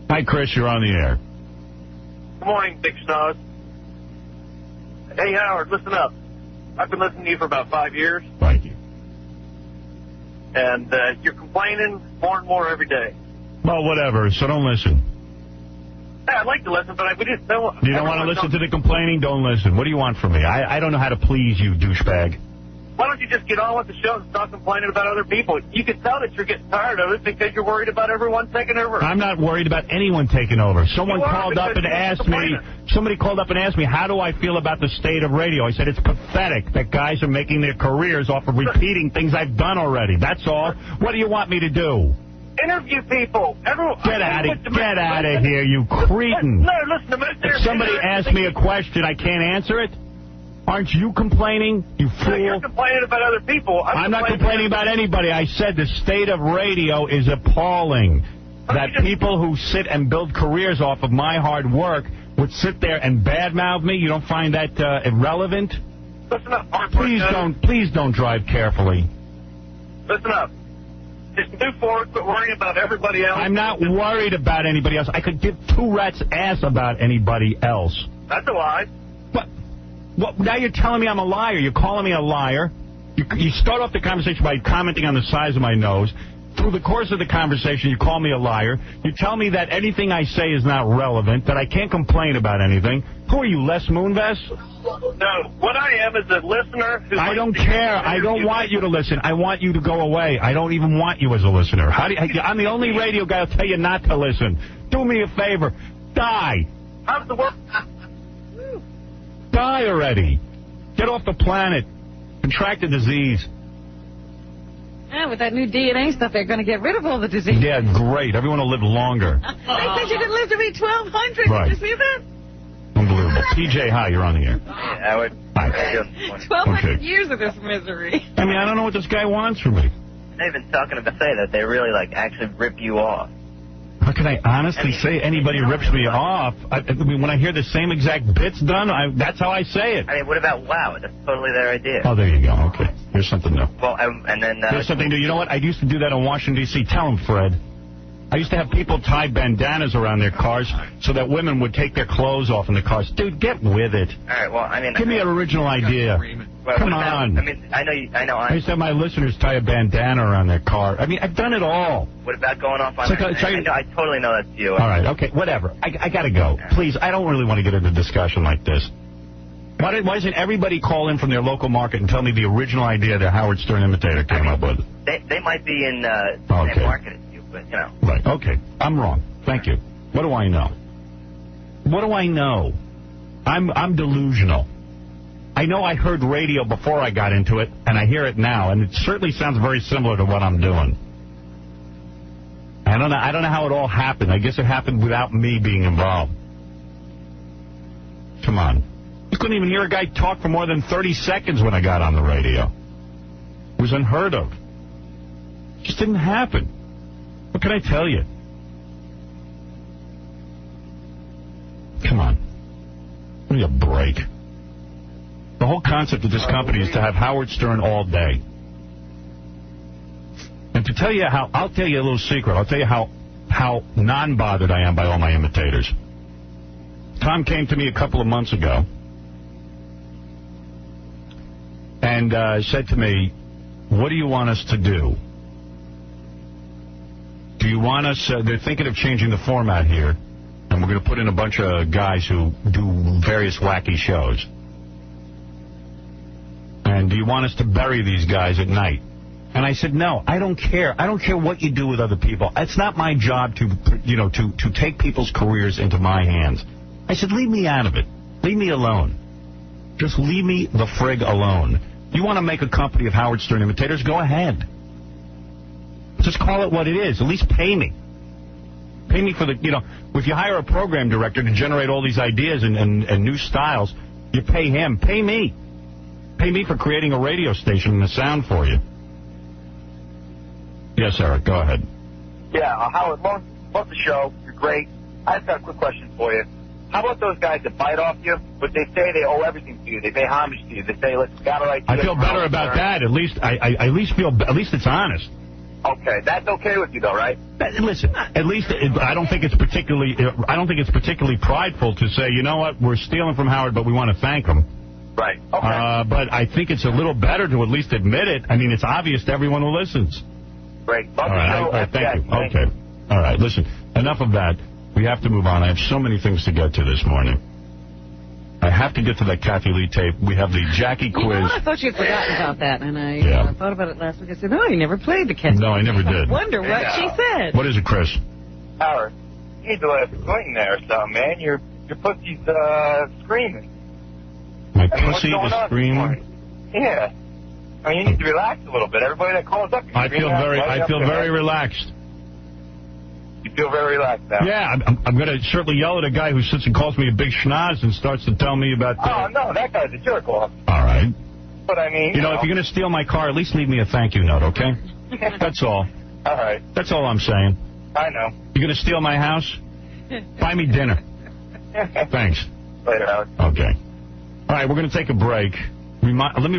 Hi, Chris. You're on the air. Good morning, Big Schnoz. Hey, Howard, listen up. I've been listening to you for about 5 years. Thank you. And you're complaining more and more every day. Well, whatever. So don't listen. Yeah, I'd like to listen, but we just don't. You don't want to listen to the complaining? Don't listen. What do you want from me? I don't know how to please you, douchebag. Why don't you just get on with the show and stop complaining about other people? You can tell that you're getting tired of it because you're worried about everyone taking over. I'm not worried about anyone taking over. Somebody called up and asked me, how do I feel about the state of radio? I said, it's pathetic that guys are making their careers off of repeating things I've done already. That's all. What do you want me to do? Interview people. Everyone. Get out of here, you cretin. No, listen to me. If somebody asks me a question, I can't answer it? Aren't you complaining, you fool? No, you're complaining about other people. I'm not complaining about anybody. I said the state of radio is appalling. That people who sit and build careers off of my hard work would sit there and badmouth me. You don't find that irrelevant? Listen up. Please don't drive carefully. Listen up. Just move forward, quit worrying about everybody else. I'm not worried about anybody else. I could give two rats' ass about anybody else. That's a lie. What? Now you're telling me I'm a liar. You're calling me a liar. You start off the conversation by commenting on the size of my nose. Through the course of the conversation, you call me a liar. You tell me that anything I say is not relevant, that I can't complain about anything. Who are you, Les Moonves? No, what I am is a listener. I don't care. I don't want you to listen. I want you to go away. I don't even want you as a listener. I'm the only radio guy who'll tell you not to listen. Do me a favor. Die. How's the work? Die already. Get off the planet. Contract a disease. Yeah, with that new DNA stuff, they're going to get rid of all the disease. Yeah, great. Everyone will live longer. They said you could live to be 1,200. Right. Did you see that? Unbelievable. PJ, hi, you're on the air. Hey, Howard. Hi. 1,200 years of this misery. I mean, I don't know what this guy wants from me. They've been talking about say that they really, actually rip you off. How can I honestly say anybody rips me off? I mean, when I hear the same exact bits done, that's how I say it. I mean, what about wow? That's totally their idea. Oh, there you go. Okay. Here's something new. Well, and then... Here's something new. You know what? I used to do that in Washington, D.C. Tell him, Fred. I used to have people tie bandanas around their cars so that women would take their clothes off in the cars. Dude, get with it. All right, well, I mean... Give me an original idea. Well, Come on. I mean, I know. I used to have my listeners tie a bandana around their car. I mean, I've done it all. What about going off on... I totally know that's you. All right, okay, whatever. I got to go. Please, I don't really want to get into a discussion like this. Why doesn't everybody call in from their local market and tell me the original idea that Howard Stern imitator came up with? They might be in the same market as you, but, you know. Right, okay. I'm wrong. Thank you. What do I know? What do I know? I'm delusional. I know I heard radio before I got into it, and I hear it now, and it certainly sounds very similar to what I'm doing. I don't know how it all happened. I guess it happened without me being involved. Come on. You couldn't even hear a guy talk for more than 30 seconds when I got on the radio. It was unheard of. It just didn't happen. What can I tell you? Come on. Give me a break. The whole concept of this company is to have Howard Stern all day. And to tell you how, I'll tell you a little secret. I'll tell you how non-bothered I am by all my imitators. Tom came to me a couple of months ago and said to me, what do you want us to do? Do you want us, they're thinking of changing the format here, and we're going to put in a bunch of guys who do various wacky shows. And do you want us to bury these guys at night? And I said, no, I don't care. I don't care what you do with other people. It's not my job to take people's careers into my hands. I said, leave me out of it. Leave me alone. Just leave me the frig alone. You want to make a company of Howard Stern imitators? Go ahead. Just call it what it is. At least pay me. Pay me for the, if you hire a program director to generate all these ideas and new styles, you pay him. Pay me. Pay me for creating a radio station and a sound for you. Yes, Eric, go ahead. Yeah, Howard, love the show. You're great. I just got a quick question for you. How about those guys that bite off you, but they say they owe everything to you? They pay homage to you. They say, let's got it right. I feel better about that. At least it's honest. Okay, that's okay with you, though, right? Listen, at least I don't think it's particularly prideful to say, you know what, we're stealing from Howard, but we want to thank him. Right. Okay. But I think it's a little better to at least admit it. I mean, it's obvious to everyone who listens. Great. All right, thank you. Okay. All right, listen, enough of that. We have to move on. I have so many things to get to this morning. I have to get to that Kathy Lee tape. We have the Jackie quiz. You know, I thought you'd forgotten about that, and I thought about it last week. I said, no, you never played the Kathy. No, I never did. I wonder what she said. What is it, Chris? Howard, you need to let it swing there or something, man. Your pussy's screaming. My pussy is screaming? Yeah. I mean, you need to relax a little bit. Everybody that calls up, I feel very relaxed. You feel very relaxed now. Yeah, I'm going to certainly yell at a guy who sits and calls me a big schnoz and starts to tell me about... Oh, no, that guy's a jerk off. All right. But, I mean... You know, if you're going to steal my car, at least leave me a thank you note, okay? That's all. All right. That's all I'm saying. I know. You're going to steal my house? Buy me dinner. Thanks. Later, Howard. Okay. All right, we're going to take a break. Let me